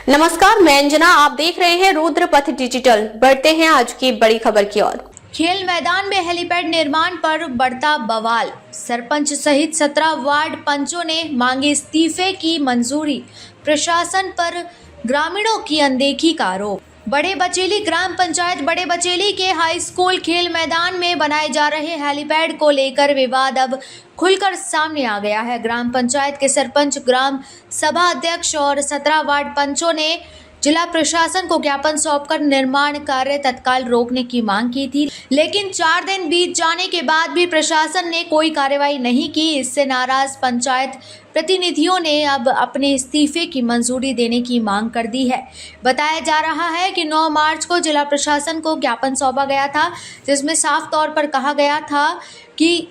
नमस्कार, मैं अंजना। आप देख रहे हैं रुद्रपथ डिजिटल। बढ़ते हैं आज की बड़ी खबर की ओर। खेल मैदान में हेलीपैड निर्माण पर बढ़ता बवाल। सरपंच सहित 17 वार्ड पंचों ने मांगी इस्तीफे की मंजूरी। प्रशासन पर ग्रामीणों की अनदेखी का आरोप। बड़े बचेली ग्राम पंचायत बड़े बचेली के हाई स्कूल खेल मैदान में बनाए जा रहे हेलीपैड को लेकर विवाद अब खुलकर सामने आ गया है। ग्राम पंचायत के सरपंच, ग्राम सभा अध्यक्ष और 17 वार्ड पंचों ने जिला प्रशासन को ज्ञापन सौंपकर निर्माण कार्य तत्काल रोकने की मांग की थी, लेकिन 4 दिन बीत जाने के बाद भी प्रशासन ने कोई कार्रवाई नहीं की। इससे नाराज पंचायत प्रतिनिधियों ने अब अपने इस्तीफे की मंजूरी देने की मांग कर दी है। बताया जा रहा है कि 9 मार्च को जिला प्रशासन को ज्ञापन सौंपा गया था, जिसमें साफ तौर पर कहा गया था कि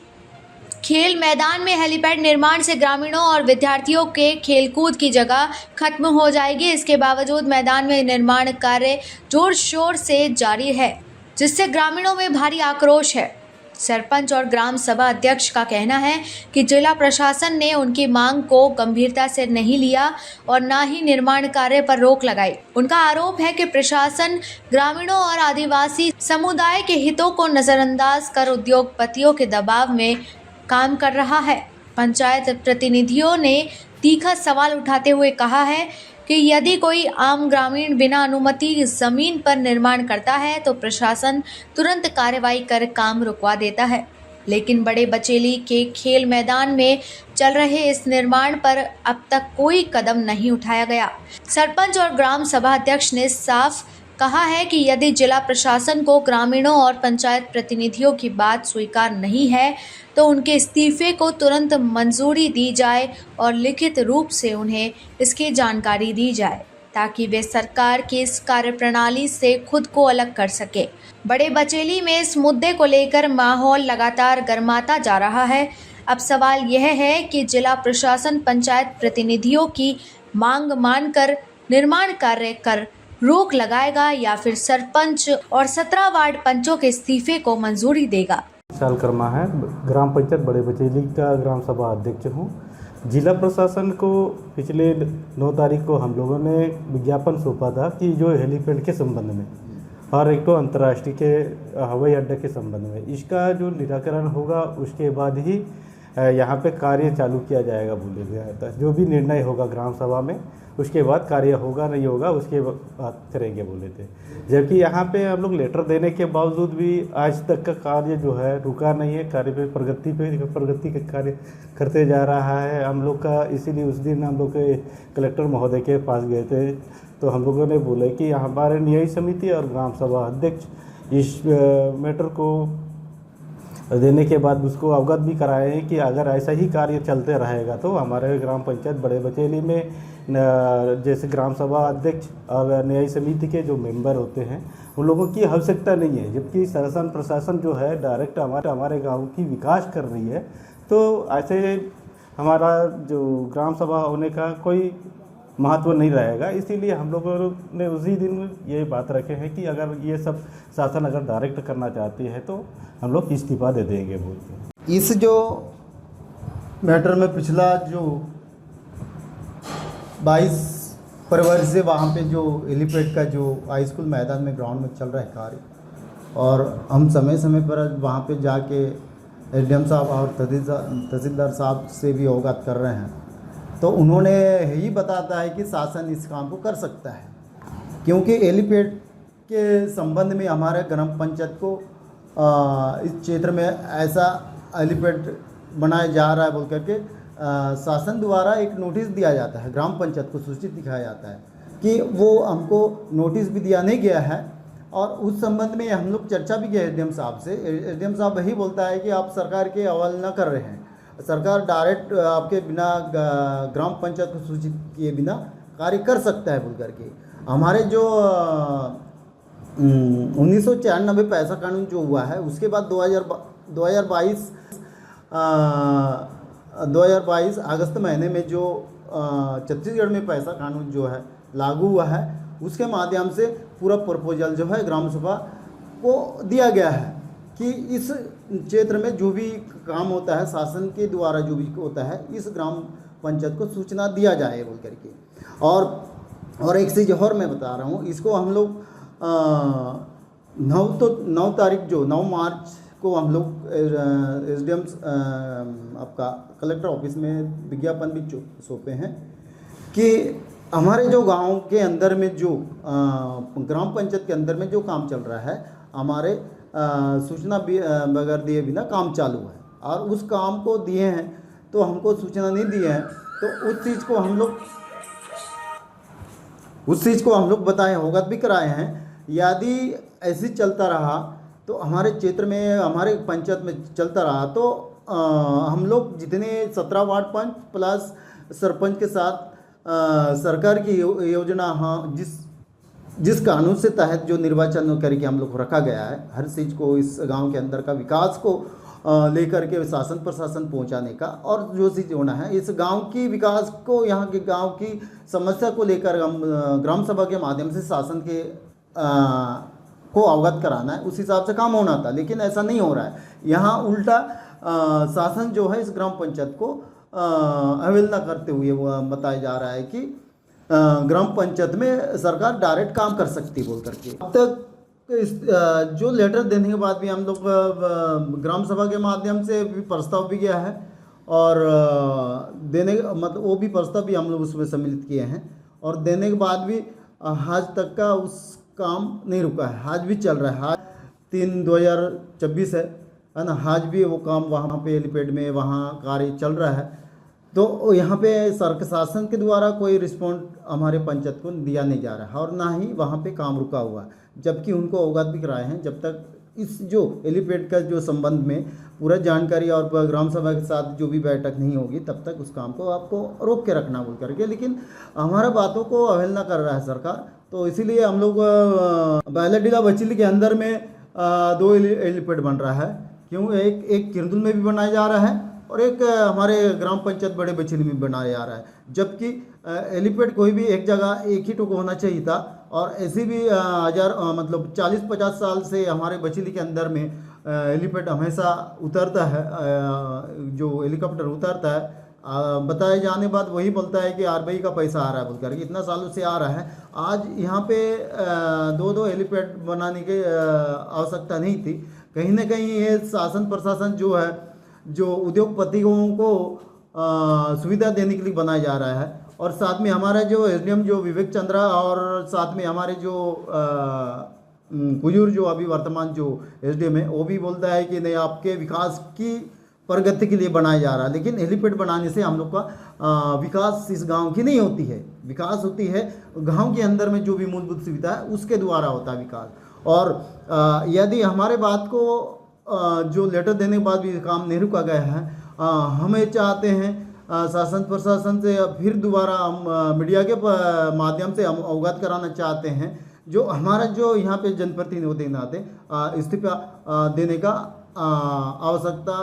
खेल मैदान में हेलीपैड निर्माण से ग्रामीणों और विद्यार्थियों के खेलकूद की जगह खत्म हो जाएगी। इसके बावजूद मैदान में निर्माण कार्य जोर शोर से जारी है, जिससे ग्रामीणों में भारी आक्रोश है। सरपंच और ग्राम सभा अध्यक्ष का कहना है कि जिला प्रशासन ने उनकी मांग को गंभीरता से नहीं लिया और न ही निर्माण कार्य पर रोक लगाई। उनका आरोप है कि प्रशासन ग्रामीणों और आदिवासी समुदाय के हितों को नजरअंदाज कर उद्योगपतियों के दबाव में काम कर रहा है। पंचायत प्रतिनिधियों ने तीखा सवाल उठाते हुए कहा है कि यदि कोई आम ग्रामीण बिना अनुमति जमीन पर निर्माण करता है तो प्रशासन तुरंत कार्रवाई कर काम रुकवा देता है, लेकिन बड़े बचेली के खेल मैदान में चल रहे इस निर्माण पर अब तक कोई कदम नहीं उठाया गया। सरपंच और ग्राम सभा अध्यक्ष ने साफ कहा है कि यदि जिला प्रशासन को ग्रामीणों और पंचायत प्रतिनिधियों की बात स्वीकार नहीं है तो उनके इस्तीफे को तुरंत मंजूरी दी जाए और लिखित रूप से उन्हें इसकी जानकारी दी जाए, ताकि वे सरकार की इस कार्यप्रणाली से खुद को अलग कर सके। बड़े बचेली में इस मुद्दे को लेकर माहौल लगातार गर्माता जा रहा है। अब सवाल यह है कि जिला प्रशासन पंचायत प्रतिनिधियों की मांग मानकर निर्माण कार्य कर रोक लगाएगा या फिर सरपंच और 17 वार्ड पंचों के इस्तीफे को मंजूरी देगा। साल कर्मा है, ग्राम पंचायत बड़े बचेली का ग्राम सभा अध्यक्ष हूँ। जिला प्रशासन को पिछले 9 तारीख को हम लोगों ने विज्ञापन सौंपा था कि जो हेलीपैड के संबंध में और एक तो अंतर्राष्ट्रीय के हवाई अड्डे के संबंध में इसका जो निराकरण होगा उसके बाद ही यहाँ पे कार्य चालू किया जाएगा बोले गया था। जो भी निर्णय होगा ग्राम सभा में उसके बाद कार्य होगा नहीं होगा उसके बाद करेंगे बोले थे। जबकि यहाँ पे हम लोग लेटर देने के बावजूद भी आज तक का कार्य जो है रुका नहीं है। कार्य पे प्रगति का कार्य करते जा रहा है हम लोग का। इसीलिए उस दिन हम लोग के कलेक्टर महोदय के पास गए थे तो हम लोगों ने बोला कि हमारे न्याय समिति और ग्राम सभा अध्यक्ष इस मैटर को देने के बाद उसको अवगत भी कराए हैं कि अगर ऐसा ही कार्य चलते रहेगा तो हमारे ग्राम पंचायत बड़े बचेली में जैसे ग्राम सभा अध्यक्ष और न्याय समिति के जो मेंबर होते हैं उन लोगों की आवश्यकता नहीं है। जबकि शासन प्रशासन जो है डायरेक्ट हमारे गांव की विकास कर रही है, तो ऐसे हमारा जो ग्राम सभा होने का कोई महत्व नहीं रहेगा। इसीलिए हम लोगों ने उसी दिन ये बात रखे हैं कि अगर ये सब शासन अगर डायरेक्ट करना चाहती है तो हम लोग इस्तीफा दे देंगे बोलते। इस जो मैटर में पिछला जो 22 फरवरी से वहाँ पे जो हेलीपैड का जो हाई स्कूल मैदान में ग्राउंड में चल रहा है कार्य, और हम समय समय पर वहाँ पे जाके एसडीएम साहब और तहसीलदार साहब से भी अवगत कर रहे हैं, तो उन्होंने यही बताता है कि शासन इस काम को कर सकता है, क्योंकि हेलीपैड के संबंध में हमारे ग्राम पंचायत को इस क्षेत्र में ऐसा हेलीपैड बनाया जा रहा है बोल करके शासन द्वारा एक नोटिस दिया जाता है, ग्राम पंचायत को सूचित दिखाया जाता है कि वो हमको नोटिस भी दिया नहीं गया है। और उस संबंध में हम लोग चर्चा भी किया एसडीएम साहब से। एसडीएम साहब यही बोलता है कि आप सरकार के हवाले न कर रहे हैं, सरकार डायरेक्ट आपके बिना ग्राम पंचायत को सूचित किए बिना कार्य कर सकता है बोल करके। हमारे जो 1996 पैसा कानून जो हुआ है उसके बाद 2022 अगस्त महीने में जो छत्तीसगढ़ में पैसा कानून जो है लागू हुआ है, उसके माध्यम से पूरा प्रपोजल जो है ग्राम सभा को दिया गया है कि इस क्षेत्र में जो भी काम होता है शासन के द्वारा जो भी होता है इस ग्राम पंचायत को सूचना दिया जाए बोल करके। और और एक चीज़ और मैं बता रहा हूँ, इसको हम लोग 9 तारीख जो 9 मार्च को हम लोग SDM आपका कलेक्टर ऑफिस में विज्ञापन भी सौंपे हैं कि हमारे जो गांव के अंदर में जो ग्राम पंचायत के अंदर में जो काम चल रहा है, हमारे सूचना बगैर दिए बिना काम चालू है, और उस काम को दिए हैं तो हमको सूचना नहीं दिए हैं, तो उस चीज़ को हम लोग बताए, अवगत भी कराए हैं। यदि ऐसे चलता रहा तो हमारे क्षेत्र में, हमारे पंचायत में चलता रहा तो हम लोग जितने 17 वार्ड पंच प्लस सरपंच के साथ सरकार की योजना, हाँ, जिस कानून से तहत जो निर्वाचन करके हम लोग को रखा गया है, हर चीज़ को इस गांव के अंदर का विकास को लेकर के शासन प्रशासन पहुंचाने का, और जो चीज़ होना है इस गांव की विकास को, यहाँ के गांव की समस्या को लेकर हम ग्राम सभा के माध्यम से शासन के को अवगत कराना है, उस हिसाब से काम होना था। लेकिन ऐसा नहीं हो रहा है, यहाँ उल्टा शासन जो है इस ग्राम पंचायत को अवहेलना करते हुए बताया जा रहा है कि ग्राम पंचायत में सरकार डायरेक्ट काम कर सकती बोल करके। अब तक जो लेटर देने के बाद भी हम लोग ग्राम सभा के माध्यम से भी प्रस्ताव भी गया है, और देने मतलब वो भी प्रस्ताव भी हम लोग उसमें सम्मिलित किए हैं, और देने के बाद भी आज तक का उस काम नहीं रुका है, आज भी चल रहा है। आज 3/2024 है ना, आज भी वो काम वहाँ पे हेलीपैड में वहाँ कार्य चल रहा है। तो यहाँ पे सरकार शासन के द्वारा कोई रिस्पॉन्ड हमारे पंचायत को दिया नहीं जा रहा है, और ना ही वहाँ पे काम रुका हुआ है, जबकि उनको अवगत भी कराए हैं। जब तक इस जो हेलीपैड का जो संबंध में पूरा जानकारी और ग्राम सभा के साथ जो भी बैठक नहीं होगी, तब तक उस काम को आपको रोक के रखना बोल करके, लेकिन हमारा बातों को अवहेलना कर रहा है सरकार। तो इसीलिए हम लोग बैलाडीला बचीली के अंदर में 2 हेलीपैड बन रहा है, क्यों एक किरंदुल में भी बनाया जा रहा है और एक हमारे ग्राम पंचायत बड़े बचीली में बनाया जा रहा है, जबकि हेलीपैड कोई भी एक जगह एक ही टुकड़ा होना चाहिए था। और ऐसे भी मतलब 40-50 साल से हमारे बचीली के अंदर में हेलीपैड हमेशा उतरता है, जो हेलीकॉप्टर उतरता है, बताए जाने बाद वही बोलता है कि RBI का पैसा आ रहा है बोल करके, इतना सालों से आ रहा है। आज यहाँ पे 2 हेलीपैड बनाने की आवश्यकता नहीं थी। कहीं ना कहीं ये शासन प्रशासन जो है, जो उद्योगपतियों को सुविधा देने के लिए बनाया जा रहा है। और साथ में हमारा जो SDM जो विवेक चंद्रा, और साथ में हमारे जो कुजूर जो अभी वर्तमान जो SDM है, वो भी बोलता है कि नहीं, आपके विकास की प्रगति के लिए बनाया जा रहा है। लेकिन हेलीपैड बनाने से हम लोग का विकास इस गांव की नहीं होती है, विकास होती है गांव के अंदर में जो भी मूलभूत सुविधा है उसके द्वारा होता है विकास। और यदि हमारे बात को जो लेटर देने के बाद भी काम नहीं रुका गया है, हमें चाहते हैं शासन प्रशासन से फिर दोबारा हम मीडिया के माध्यम से हम अवगत कराना चाहते हैं, जो हमारा जो यहाँ पे जनप्रतिनिधि होते नाते इस्तीफा देने का आवश्यकता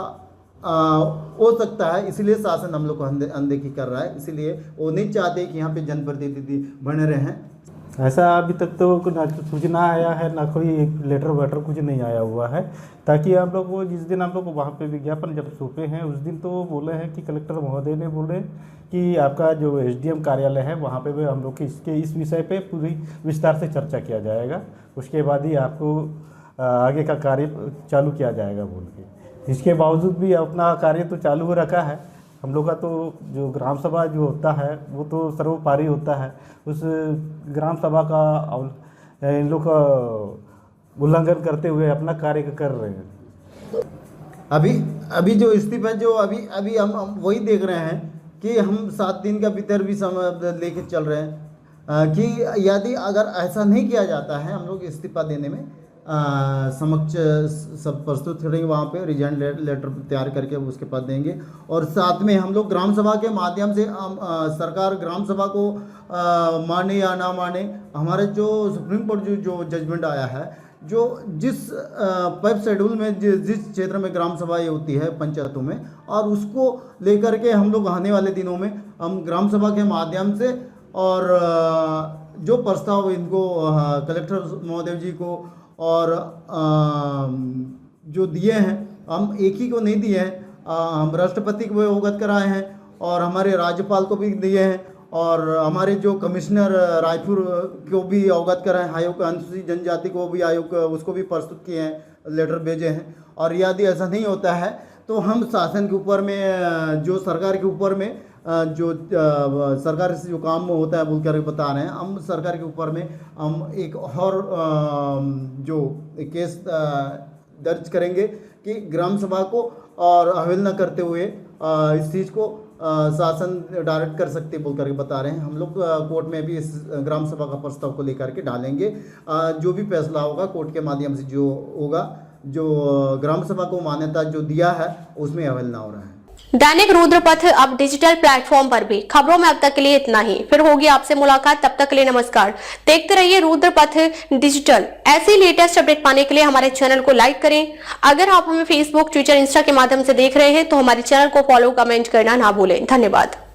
हो सकता है। इसलिए शासन हम लोग को अनदेखी कर रहा है, इसीलिए वो नहीं चाहते कि यहाँ पे जनप्रतिनिधि बने रहें। ऐसा अभी तक तो ना सूचना आया है, ना कोई लेटर वेटर कुछ नहीं आया हुआ है। ताकि हम लोग को जिस दिन हम लोग को वहाँ पे विज्ञापन जब सौंपे हैं, उस दिन तो बोले हैं कि कलेक्टर महोदय ने बोले कि आपका जो SDM कार्यालय है वहाँ पे भी हम लोग के इस विषय पे पूरी विस्तार से चर्चा किया जाएगा, उसके बाद ही आपको आगे का कार्य चालू किया जाएगा बोल के। इसके बावजूद भी अपना कार्य तो चालू हो रखा है। हम लोग का तो जो ग्राम सभा जो होता है वो तो सर्वोपरि होता है, उस ग्राम सभा का इन लोग का उल्लंघन करते हुए अपना कार्य कर रहे हैं। अभी जो इस्तीफा जो अभी हम वही देख रहे हैं कि हम 7 दिन का भीतर भी समय लेके चल रहे हैं कि यदि अगर ऐसा नहीं किया जाता है, हम लोग इस्तीफा देने में समक्ष सब प्रस्तुत करेंगे, वहाँ पे रिजाइन लेटर तैयार करके उसके पास देंगे। और साथ में हम लोग ग्राम सभा के माध्यम से सरकार ग्राम सभा को माने या ना माने, हमारे जो सुप्रीम कोर्ट जो जजमेंट आया है, जो जिस 5 शेड्यूल में जिस क्षेत्र में ग्राम सभाएँ होती है पंचायतों में, और उसको लेकर के हम लोग आने वाले दिनों में हम ग्राम सभा के माध्यम से और जो प्रस्ताव इनको कलेक्टर महोदय जी को और जो दिए हैं, हम एक ही को नहीं दिए हैं, हम राष्ट्रपति को अवगत कराए हैं और हमारे राज्यपाल को भी दिए हैं और हमारे जो कमिश्नर रायपुर को भी अवगत कराएं, आयोग अनुसूचित जनजाति को भी आयोग उसको भी प्रस्तुत किए हैं, लेटर भेजे हैं। और यदि ऐसा नहीं होता है तो हम शासन के ऊपर में जो सरकार के ऊपर में जो सरकार से जो काम होता है बोल कर बता रहे हैं, हम सरकार के ऊपर में हम एक और जो केस दर्ज करेंगे कि ग्राम सभा को और अवहेलना करते हुए इस चीज़ को शासन डायरेक्ट कर सकते बोल करके बता रहे हैं। हम लोग कोर्ट में भी इस ग्राम सभा का प्रस्ताव को लेकर के डालेंगे। जो भी फैसला होगा कोर्ट के माध्यम से जो होगा, जो ग्राम सभा को मान्यता जो दिया है उसमें अवहेलना हो रहा है। दैनिक रुद्रपथ अब डिजिटल प्लेटफॉर्म पर भी। खबरों में अब तक के लिए इतना ही, फिर होगी आपसे मुलाकात, तब तक के लिए नमस्कार। देखते रहिए रुद्रपथ डिजिटल। ऐसी लेटेस्ट अपडेट पाने के लिए हमारे चैनल को लाइक करें। अगर आप हमें फेसबुक, ट्विटर, इंस्टा के माध्यम से देख रहे हैं तो हमारे चैनल को फॉलो, कमेंट करना ना भूलें। धन्यवाद।